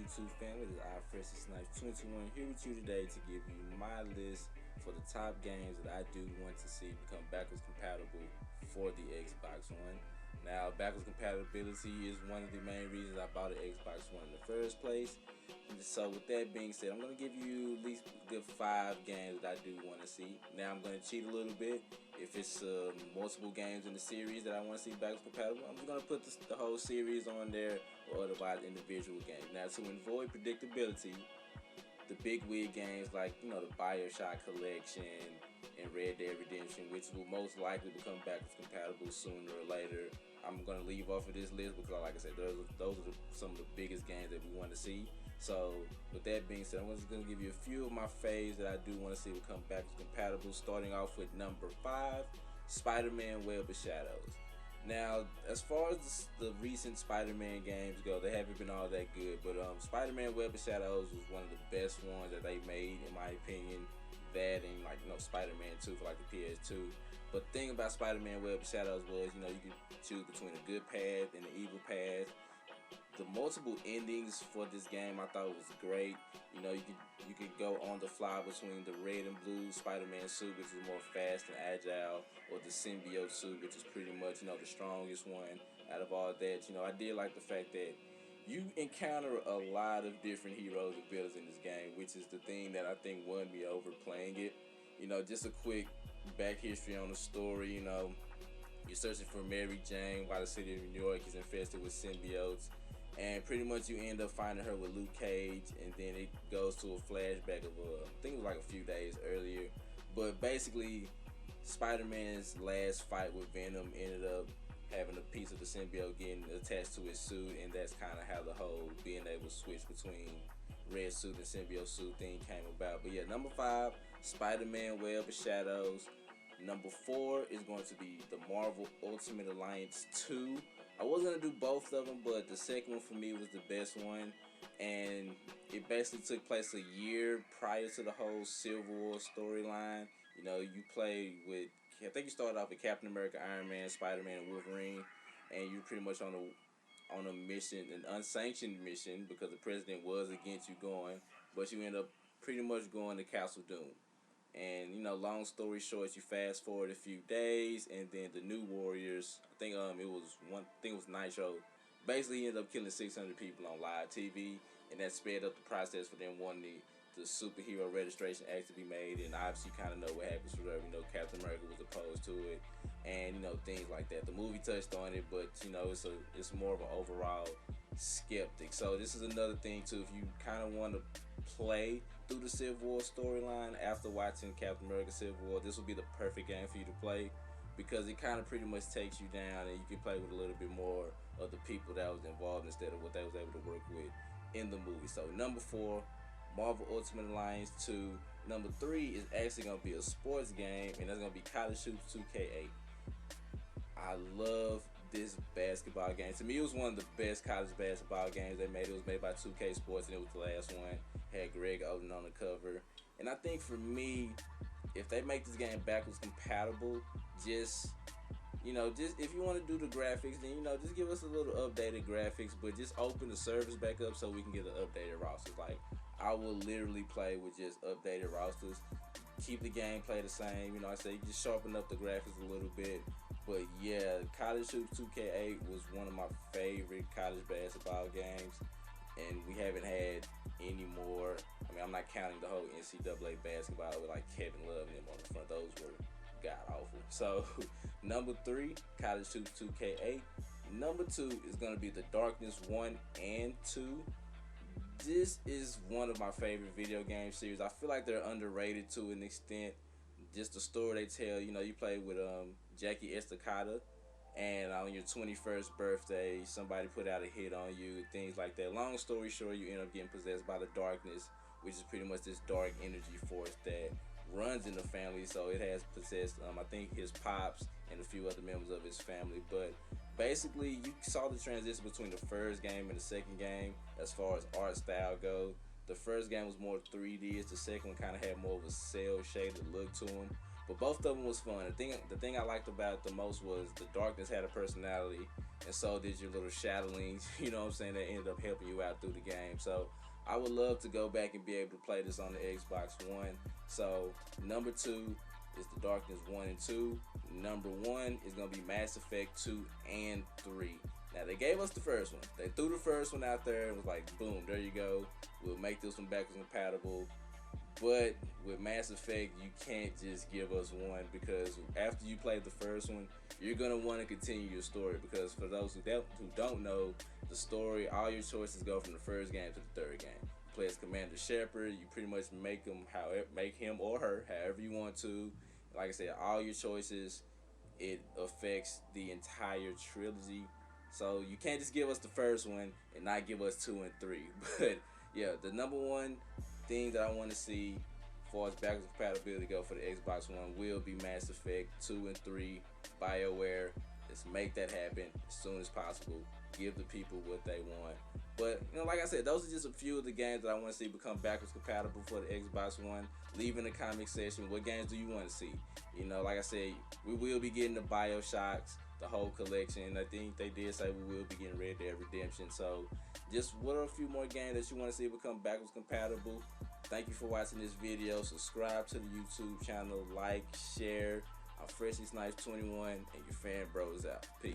YouTube family? This is iFreshSnipes21 here with you today to give you my list for the top games that I do want to see become backwards compatible for the Xbox One. Now, backwards compatibility is one of the main reasons I bought an Xbox One in the first place. So with that being said, I'm going to give you at least a good 5 games that I do want to see. Now I'm going to cheat a little bit. If it's multiple games in the series that I want to see backwards compatible, I'm just going to put the whole series on there, or otherwise individual games. Now, to avoid predictability, the big wig games like, the BioShock Collection and Red Dead Redemption, which will most likely become backwards compatible sooner or later, I'm going to leave off of this list because, like I said, those are some of the biggest games that we want to see. So with that being said, I'm just going to give you a few of my faves that I do want to see become backwards compatible, starting off with number 5, Spider-Man Web of Shadows. Now, as far as the recent Spider-Man games go, they haven't been all that good, but Spider-Man Web of Shadows was one of the best ones that they made, in my opinion. That and Spider-Man 2 for like the PS2. But the thing about Spider-Man Web of Shadows was, you could choose between a good path and an evil path. The multiple endings for this game I thought was great. You could go on the fly between the red and blue Spider-Man suit, which is more fast and agile, or the symbiote suit, which is pretty much the strongest one out of all that. I did like the fact that you encounter a lot of different heroes and villains in this game, which is the thing that I think won me over playing it. Just a quick back history on the story. You're searching for Mary Jane while the city of New York is infested with symbiotes. And pretty much you end up finding her with Luke Cage, and then it goes to a flashback of, I think it was like a few days earlier. But basically, Spider-Man's last fight with Venom ended up having a piece of the symbiote getting attached to his suit, and that's kind of how the whole being able to switch between red suit and symbiote suit thing came about. But yeah, number 5, Spider-Man Web of Shadows. Number 4 is going to be the Marvel Ultimate Alliance 2. I was going to do both of them, but the second one for me was the best one. And it basically took place a year prior to the whole Civil War storyline. You play with, I think you started off with Captain America, Iron Man, Spider-Man, and Wolverine. And you're pretty much on a mission, an unsanctioned mission, because the president was against you going. But you end up pretty much going to Castle Doom. And long story short, you fast forward a few days, and then the New Warriors, I think it was Nitro, basically ended up killing 600 people on live TV, and that sped up the process for them wanting the superhero registration act to be made. And obviously, you kind of know what happens for them. Captain America was opposed to it, and things like that. The movie touched on it, but it's more of an overall skeptic. So this is another thing too. If you kind of want to play through the Civil War storyline after watching Captain America Civil War, this will be the perfect game for you to play, because it kind of pretty much takes you down, and you can play with a little bit more of the people that was involved instead of what they was able to work with in the movie. So number 4, Marvel Ultimate Alliance 2. Number 3 is actually going to be a sports game, and that's going to be College Hoops 2K8. I love this basketball game. To me, it was one of the best college basketball games they made. It was made by 2K Sports, and it was the last one. Had Greg Oden on the cover. And I think for me, if they make this game backwards compatible, just if you want to do the graphics, then just give us a little updated graphics, but just open the servers back up so we can get an updated rosters. Like, I will literally play with just updated rosters. Keep the gameplay the same. I say just sharpen up the graphics a little bit. But yeah, College Hoops 2K8 was one of my favorite college basketball games, and we haven't had any more. I mean, I'm not counting the whole NCAA basketball with like Kevin Love and them on the front. Those were god awful. So number 3, College Hoops 2K8. Number 2 is going to be The Darkness 1 and 2. This is one of my favorite video game series. I feel like they're underrated to an extent. Just the story they tell, you play with Jackie Estacada, and on your 21st birthday, somebody put out a hit on you, things like that. Long story short, you end up getting possessed by the darkness, which is pretty much this dark energy force that runs in the family. So it has possessed, I think, his pops and a few other members of his family. But basically, you saw the transition between the first game and the second game as far as art style goes. The first game was more 3D. The second one kind of had more of a cel-shaded look to them. But both of them was fun. The thing I liked about it the most was the darkness had a personality, and so did your little shadowlings. You know what I'm saying? That ended up helping you out through the game. So I would love to go back and be able to play this on the Xbox One. So number 2 is The Darkness 1 and 2. Number 1 is gonna be Mass Effect 2 and 3. Now they gave us the first one. They threw the first one out there and was like, boom, there you go. We'll make this one backwards compatible. But with Mass Effect, you can't just give us one, because after you play the first one, you're gonna want to continue your story. Because for those who don't know the story, all your choices go from the first game to the third game. You play as Commander Shepard. You pretty much make him or her however you want to. Like I said, all your choices, it affects the entire trilogy. So you can't just give us the first one and not give us 2 and 3. But yeah, the number one thing that I want to see as far as backwards compatibility go for the Xbox One will be Mass Effect 2 and 3, BioWare. Let's make that happen as soon as possible. Give the people what they want. But, like I said, those are just a few of the games that I want to see become backwards compatible for the Xbox One. Leave in the comment section, what games do you want to see? Like I said, we will be getting the BioShocks, the whole collection. I think they did say we will be getting Red Dead Redemption. So just what are a few more games that you want to see become backwards compatible? Thank you for watching this video. Subscribe to the YouTube channel, like, share. I'm Freshly Snipes 21, and your fan bros out. Peace.